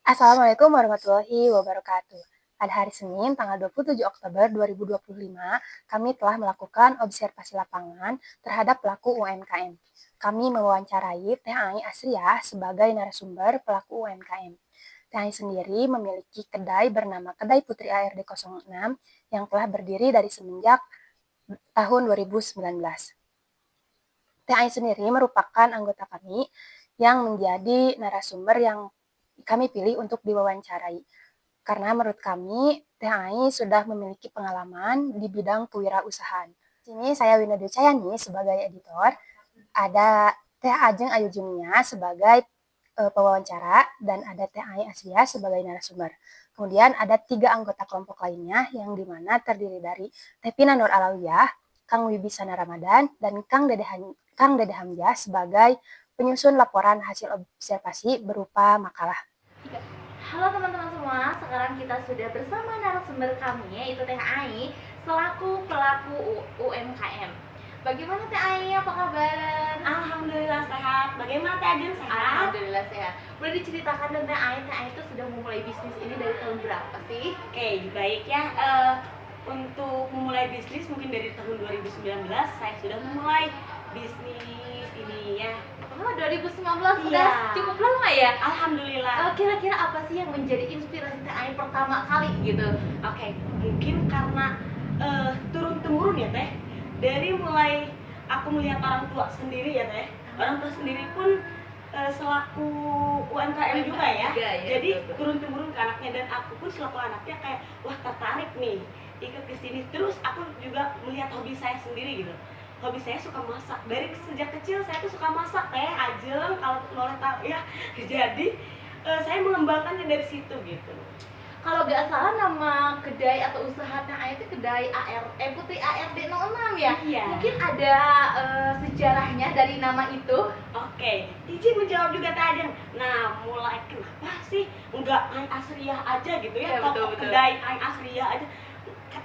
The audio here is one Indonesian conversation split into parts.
Assalamualaikum warahmatullahi wabarakatuh. Pada hari Senin, tanggal 27 Oktober 2025, kami telah melakukan observasi lapangan terhadap pelaku UMKM. Kami mewawancarai Teh Ai Asriah sebagai narasumber pelaku UMKM. Teh Ai sendiri memiliki kedai bernama Kedai Putri ARD 06 yang telah berdiri dari semenjak tahun 2019. Teh Ai sendiri merupakan anggota kami yang menjadi narasumber yang kami pilih untuk diwawancarai. Karena menurut kami, Teh Ai sudah memiliki pengalaman di bidang kewirausahaan. Di sini saya Winda Cayani sebagai editor, ada Teh Ajeng Ayu Junia sebagai pewawancara, dan ada Teh Ai Asia sebagai narasumber. Kemudian ada 3 anggota kelompok lainnya yang dimana terdiri dari Teh Pina Nur Alawiyah, Kang Wibisana Ramadan, dan Kang Dede Hamzah sebagai penyusun laporan hasil observasi berupa makalah. Halo teman-teman semua, sekarang kita sudah bersama narasumber kami yaitu Teh Ai selaku pelaku UMKM. Bagaimana Teh Ai? Apa kabar? Alhamdulillah sehat. Bagaimana Teh Ajeng sehat? Alhamdulillah sehat. Boleh diceritakan dong Teh Ai itu sudah memulai bisnis ini dari tahun berapa sih? Oke, baik ya. Untuk memulai bisnis mungkin dari tahun 2019 saya sudah memulai bisnis ini ya. Oh, 2019 sudah Iya. cukup lama ya? Alhamdulillah. Kira-kira apa sih yang menjadi inspirasi Teh Ai pertama kali gitu? Oke, mungkin karena turun-temurun ya Teh. Dari mulai aku melihat orang tua sendiri ya Teh. Orang tua sendiri pun selaku UMKM juga ya. Jadi turun-temurun ke anaknya, dan aku pun selaku anaknya kayak wah tertarik nih ikut ke sini. Terus aku juga melihat hobi saya sendiri gitu. Hobi saya suka masak. Dari sejak kecil saya tuh suka masak Teh Ajeng, kalau boleh tahu ya. Jadi saya mengembangkannya dari situ gitu. Kalau nggak salah nama kedai atau usaha Teh Ai itu kedai Putri ARD 06 ya? Iya. Mungkin ada sejarahnya dari nama itu. Oke, izin menjawab juga Teh Ajeng. Nah, mulai kenapa sih nggak Ai Asriah aja gitu ya? Iya, betul. Kedai Ai Asriah aja.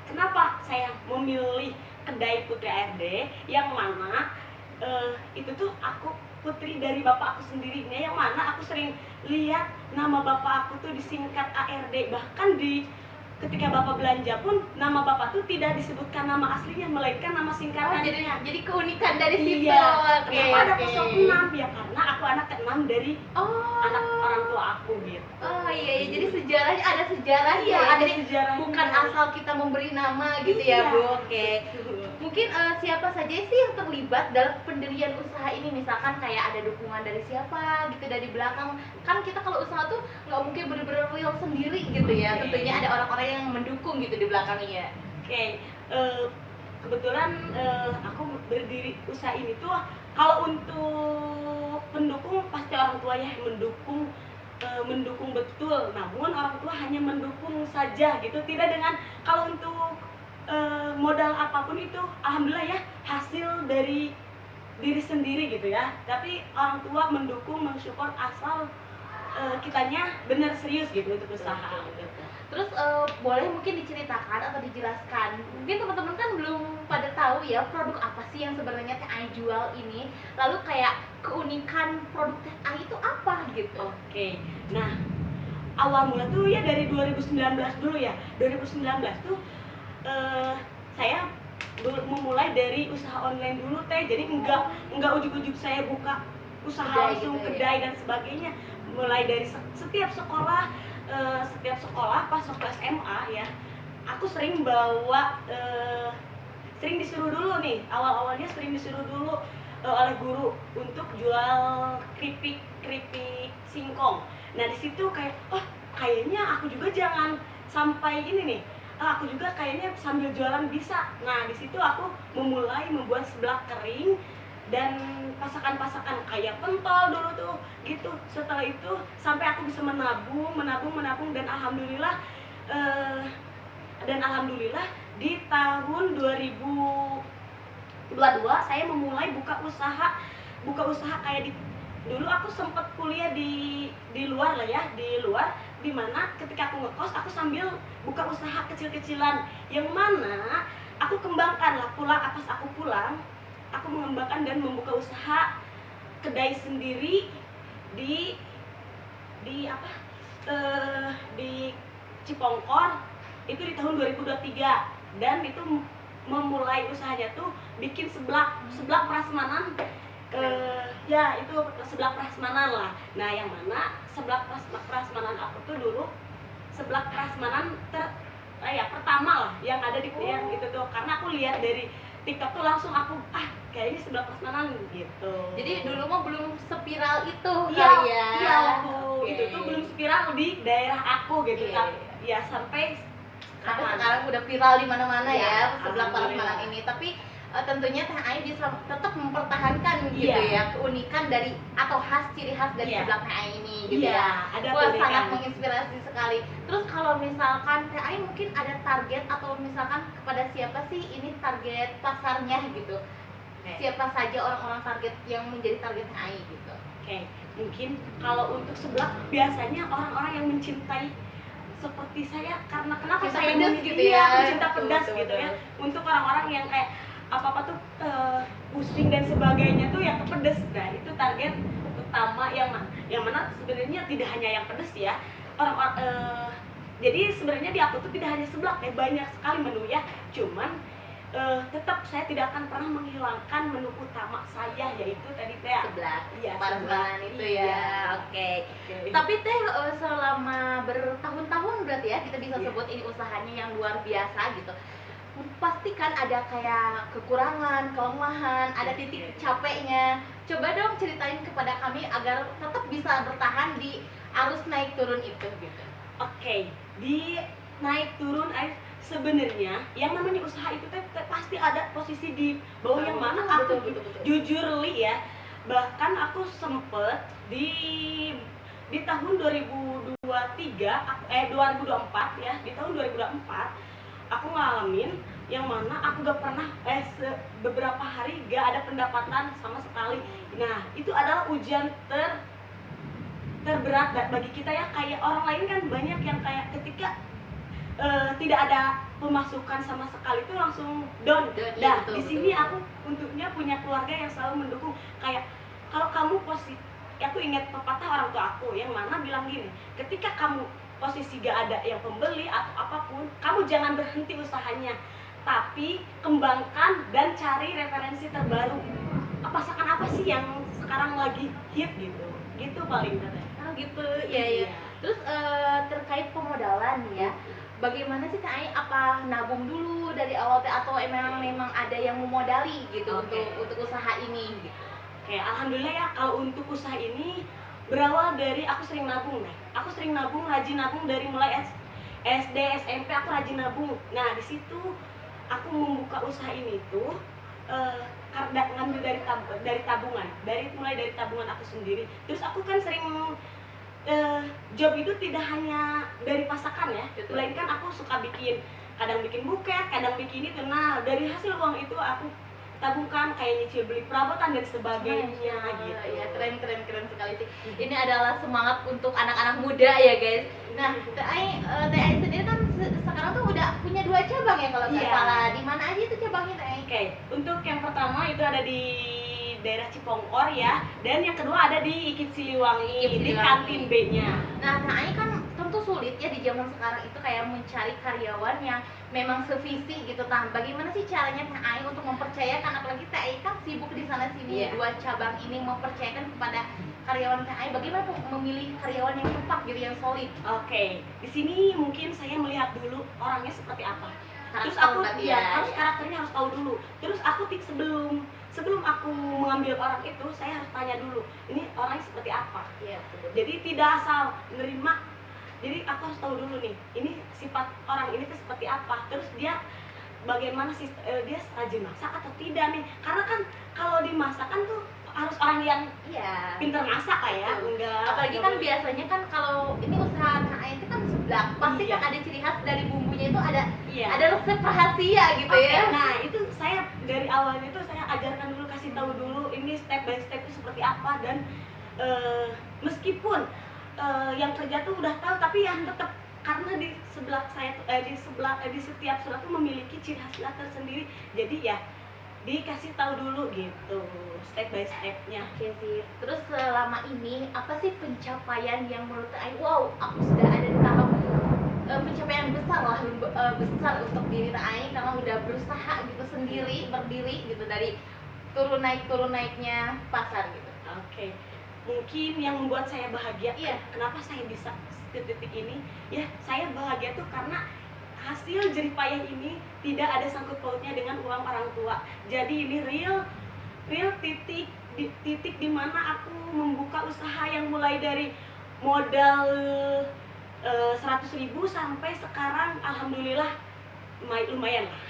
Kenapa saya memilih kedai Putri ARD yang mana itu tuh aku putri dari bapak aku sendirinya, yang mana aku sering lihat nama bapak aku tuh disingkat ARD, bahkan ketika bapak belanja pun nama bapak tuh tidak disebutkan nama aslinya melainkan nama singkatannya. Jadi keunikan dari situ. Iya. Oke, Kenapa ada oke. 06? Ya karena aku anak ke-6 dari Oh. anak orang tua aku gitu. Oh iya, jadi sejarahnya ada sejarahnya. Iya, ada Jadi sejarahnya. bukan asal kita memberi nama gitu Iya. ya, Bu. Oke. Mungkin siapa saja sih yang terlibat dalam pendirian usaha ini? Misalkan kayak ada dukungan dari siapa gitu dari belakang. Kan kita kalau usaha tuh nggak mungkin bener-bener real sendiri gitu ya. Oke. Tentunya ada orang-orang yang mendukung gitu di belakangnya. Oke, kebetulan aku berdiri usaha ini tuh, kalau untuk pendukung pasti orang tuanya yang mendukung betul. Namun orang tua hanya mendukung saja gitu, tidak dengan kalau untuk modal apapun itu alhamdulillah ya hasil dari diri sendiri gitu ya. Tapi orang tua mendukung, mensupport asal kitanya benar serius gitu untuk usaha gitu. Terus boleh mungkin diceritakan atau dijelaskan, mungkin teman-teman kan belum pada tahu ya produk apa sih yang sebenarnya Teh Ai jual ini, lalu kayak keunikan produk Teh Ai itu apa gitu. Oke, nah awal mula tuh ya dari 2019 dulu ya. 2019 tuh saya memulai dari usaha online dulu Teh. Jadi enggak ujuk-ujuk saya buka usaha Kedai langsung gitu ya. kedai dan sebagainya. Mulai dari setiap sekolah pas waktu SMA ya, aku sering sering disuruh dulu nih, awalnya sering disuruh dulu oleh guru untuk jual keripik singkong. Nah di situ kayak kayaknya aku juga jangan sampai ini nih, aku juga kayaknya sambil jualan bisa. Nah di situ aku memulai membuat seblak kering dan pasakan kayak pentol dulu tuh gitu. Setelah itu sampai aku bisa menabung dan alhamdulillah di tahun 2022 saya memulai buka usaha kayak dulu aku sempat kuliah di luar lah ya, di luar, dimana ketika aku ngekos aku sambil buka usaha kecil-kecilan, yang mana aku kembangkan lah pas aku pulang aku mengembangkan dan membuka usaha kedai sendiri di di Cipongkor itu di tahun 2023, dan itu memulai usahanya tuh bikin seblak prasmanan. Ya itu seblak prasmanan lah. Nah yang mana seblak prasmanan aku tuh dulu seblak prasmanan pertama lah yang ada di yang itu tuh, karena aku lihat dari TikTok tuh langsung aku kayaknya seblak prasmanan gitu. Jadi dulu mah belum spiral itu Iya, kali ya. iya waktu Oke. itu tuh belum spiral di daerah aku gitu Iya, kan. iya. Ya sampai Sekarang udah viral di mana-mana Iya, ya seblak alhamdulillah. prasmanan ini. Tapi tentunya Teh Ai bisa tetap mempertahankan gitu Iya. ya keunikan dari atau ciri khas dari Iya. seblak Teh Ai ini gitu Iya, ya. ada Wah, keunikan. sangat menginspirasi sekali. Terus kalau misalkan Teh Ai mungkin ada target atau misalkan kepada siapa sih ini target pasarnya gitu? Oke. Siapa saja orang-orang target yang menjadi target Teh Ai gitu? Oke, mungkin kalau untuk seblak biasanya orang-orang yang mencintai seperti saya, karena kenapa Cinta saya pedas memilih gitu ya. pencinta Betul, pedas betul, gitu ya. betul. Untuk orang-orang yang kayak apa-apa tuh pusing dan sebagainya tuh yang pedas. Nah, itu target utama yang mana sebenarnya tidak hanya yang pedas ya. Jadi sebenarnya di aku tuh tidak hanya seblak ya, banyak sekali menu ya. Cuman tetap saya tidak akan pernah menghilangkan menu utama saya, yaitu tadi teh Seblak, Iya, prasmanan seblak. itu Iya. ya. Oke. Oke. Tapi Teh selama bertahun-tahun berarti ya kita bisa Iya. sebut ini usahanya yang luar biasa gitu. Pasti kan ada kayak kekurangan, kelemahan, ada titik capeknya. Coba dong ceritain kepada kami agar tetap bisa bertahan di arus naik turun itu gitu. Oke, di naik turun sebenarnya yang namanya usaha itu pasti ada posisi di bawah yang mana aku betul. jujur Li ya, bahkan aku sempet di tahun 2024 ya, di tahun 2024 aku ngalamin yang mana aku gak pernah beberapa hari gak ada pendapatan sama sekali. Nah itu adalah ujian terberat bagi kita ya. Kayak orang lain kan banyak yang kayak ketika tidak ada pemasukan sama sekali itu langsung down. Nah betul, di sini betul. aku untuknya punya keluarga yang selalu mendukung. Kayak kalau kamu aku ingat pepatah orang tua aku yang mana bilang gini, ketika kamu posisi gak ada yang pembeli atau apapun, kamu jangan berhenti usahanya, tapi kembangkan dan cari referensi terbaru. Masakan apa sih yang sekarang lagi hit gitu paling katanya. Oh gitu, ya. Terus terkait pemodalan ya, bagaimana sih Teh Ai? Apa nabung dulu dari awal teh atau memang ada yang memodali gitu Oke. untuk usaha ini? Gitu. Oke, alhamdulillah ya kalau untuk usaha ini berawal dari aku sering nabung nih. Aku sering nabung, rajin nabung dari mulai SD, SMP aku rajin nabung. Nah di situ aku membuka usaha ini tuh karena ngambil dari tabungan, mulai dari tabungan aku sendiri. Terus aku kan sering job itu tidak hanya dari masakan ya, Betul. melainkan aku suka kadang bikin buket, kadang bikin itu. Nah dari hasil uang itu aku tabungkan kayak nyicil beli perabotan dan sebagainya gitu. Ya keren sekali sih. Ini adalah semangat untuk anak-anak muda ya guys. Nah Teh Ai sendiri kan sekarang tuh udah punya 2 cabang ya kalau nggak Iya. salah. Di mana aja itu cabangnya Teh Ai? Oke, untuk yang pertama itu ada di daerah Cipongkor ya, dan yang kedua ada di Ikip Siliwangi, Ikip di Siliwangi. kantin B-nya. Nah, Teh Ai kan tentu sulit ya di zaman sekarang itu kayak mencari karyawan yang memang sevisi gitu. Nah, bagaimana sih caranya Teh Ai untuk mempercayakan, apalagi Teh Ai kan sibuk di sana sini, Iya. 2 cabang ini, mempercayakan kepada karyawan Teh Ai, bagaimana memilih karyawan yang tepat gitu, yang solid? Oke, di sini mungkin saya melihat dulu orangnya seperti apa. Terus Karakter aku berarti harus karakternya harus tahu dulu. Terus aku sebelum aku mengambil orang itu, saya harus tanya dulu, ini orangnya seperti apa. Iya, betul. Jadi tidak asal nerima. Jadi aku harus tahu dulu nih, ini sifat orang ini tuh seperti apa. Terus dia bagaimana sih, dia rajin masak atau tidak nih. Karena kan kalau dimasak kan tuh harus orang yang Iya. pintar masak lah ya. Betul. Enggak. Apalagi kan biasanya kan kalau ini usaha Teh Ai itu kan seblak, pasti Iya. kan ada ciri khas dari bumbunya itu ada Iya. resep rahasia gitu Oke, ya. nah itu saya dari awalnya tuh saya ajarkan dulu, kasih tahu dulu ini step by step itu seperti apa. Dan meskipun yang kerja tuh udah tahu, tapi yang tetap karena di sebelah saya tuh di setiap sebelah tuh memiliki ciri khas tersendiri. Jadi ya dikasih tahu dulu gitu step by stepnya. Oke sih. Terus selama ini apa sih pencapaian yang menurut Teh Ai, wow, aku lah besar untuk diri Teh Ai karena udah berusaha gitu sendiri berdiri gitu dari turun naiknya pasar gitu. Oke. Mungkin yang membuat saya bahagia, Iya. kenapa saya bisa titik ini? Ya, saya bahagia tuh karena hasil jerih payah ini tidak ada sangkut pautnya dengan uang orang tua. Jadi ini real titik di mana aku membuka usaha yang mulai dari modal 100.000 sampai sekarang alhamdulillah lumayan lah.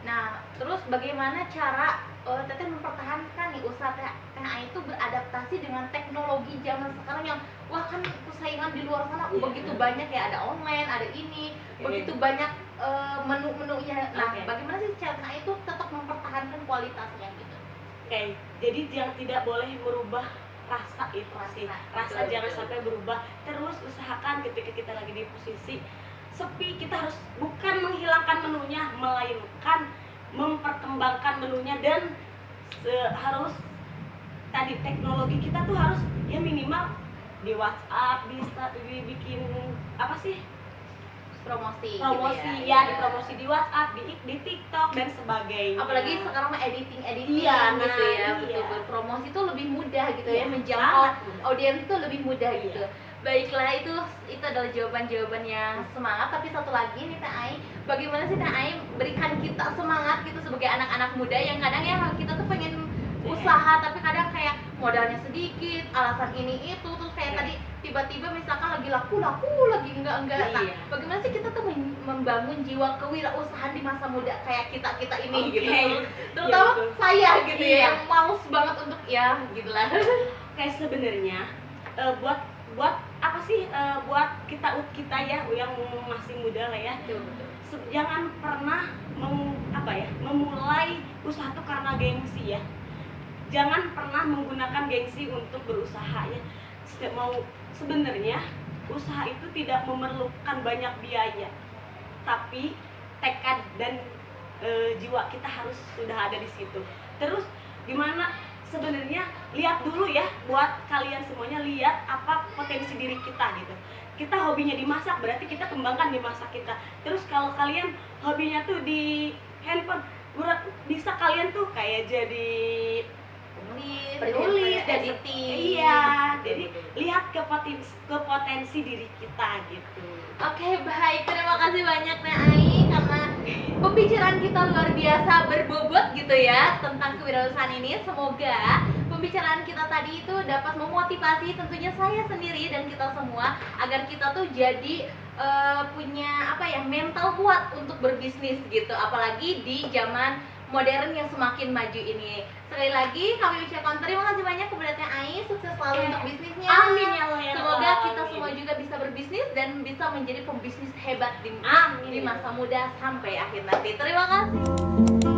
Nah, terus bagaimana cara Teteh mempertahankan nih usaha Teh Ai itu beradaptasi dengan teknologi zaman sekarang yang wah kan persaingan di luar sana Iya. begitu banyak ya, ada online, ada ini, Oke. begitu banyak menu-menunya. Nah, Oke. bagaimana sih cara Teh Ai itu tetap mempertahankan kualitasnya gitu? Oke, jadi yang tidak boleh merubah rasa itu sih. Rasa Betul, jangan betul. sampai berubah. Terus usahakan ketika kita lagi di posisi sepi, kita harus bukan menghilangkan menunya, melainkan memperkembangkan menunya dan harus tadi teknologi kita tuh harus ya minimal di WhatsApp, dibikin apa sih? Promosi Promosi gitu ya, dipromosi di WhatsApp, di TikTok dan sebagainya. apalagi sekarang mah editing Iya, gitu ya, iya. betul berpromosi itu lebih mudah gitu Iya, ya, menjangkau sangat mudah. audiens itu lebih mudah Iya. gitu. Baiklah, itu adalah jawaban-jawaban yang semangat. Tapi satu lagi nih Teh Ai, bagaimana sih Teh Ai berikan kita semangat gitu sebagai anak-anak muda yang kadang ya kita tuh pengen usaha tapi kadang kayak modalnya sedikit, alasan ini itu, terus kayak Iya. tadi tiba-tiba misalkan lagi laku lagi enggak. Nah, Iya. bagaimana sih kita tuh membangun jiwa kewirausahaan di masa muda kayak kita ini Oke. gitu, Iya, terutama betul. saya gitu Iya. ya yang males banget untuk ya gitulah. Kayak sebenarnya buat apa sih, buat kita ya yang masih muda lah ya, jangan pernah memulai usaha tuh karena gengsi ya. Jangan pernah menggunakan gengsi untuk berusaha ya. Sebenarnya usaha itu tidak memerlukan banyak biaya, tapi tekad dan jiwa kita harus sudah ada di situ. Terus gimana sebenarnya, lihat dulu ya, buat kalian semuanya, lihat apa potensi diri kita gitu. Kita hobinya dimasak, berarti kita kembangkan di masak kita. Terus kalau kalian hobinya tuh di handphone, bisa kalian tuh kayak jadi penulis, editing. Iya, jadi lihat ke potensi diri kita gitu. Oke, baik. Terima kasih banyak Teh Ai karena pembicaraan kita luar biasa berbobot gitu ya tentang kewirausahaan ini. Semoga pembicaraan kita tadi itu dapat memotivasi tentunya saya sendiri dan kita semua agar kita tuh jadi punya mental kuat untuk berbisnis gitu, apalagi di zaman modern yang semakin maju ini. Sekali lagi kami ucapkan terima kasih banyak kepada Teh Ai, sukses selalu untuk bisnisnya. Amin ya Allah ya Semoga Allah, kita amin. semua juga bisa berbisnis dan bisa menjadi pembisnis hebat di Amin. masa muda sampai akhir nanti. Terima kasih.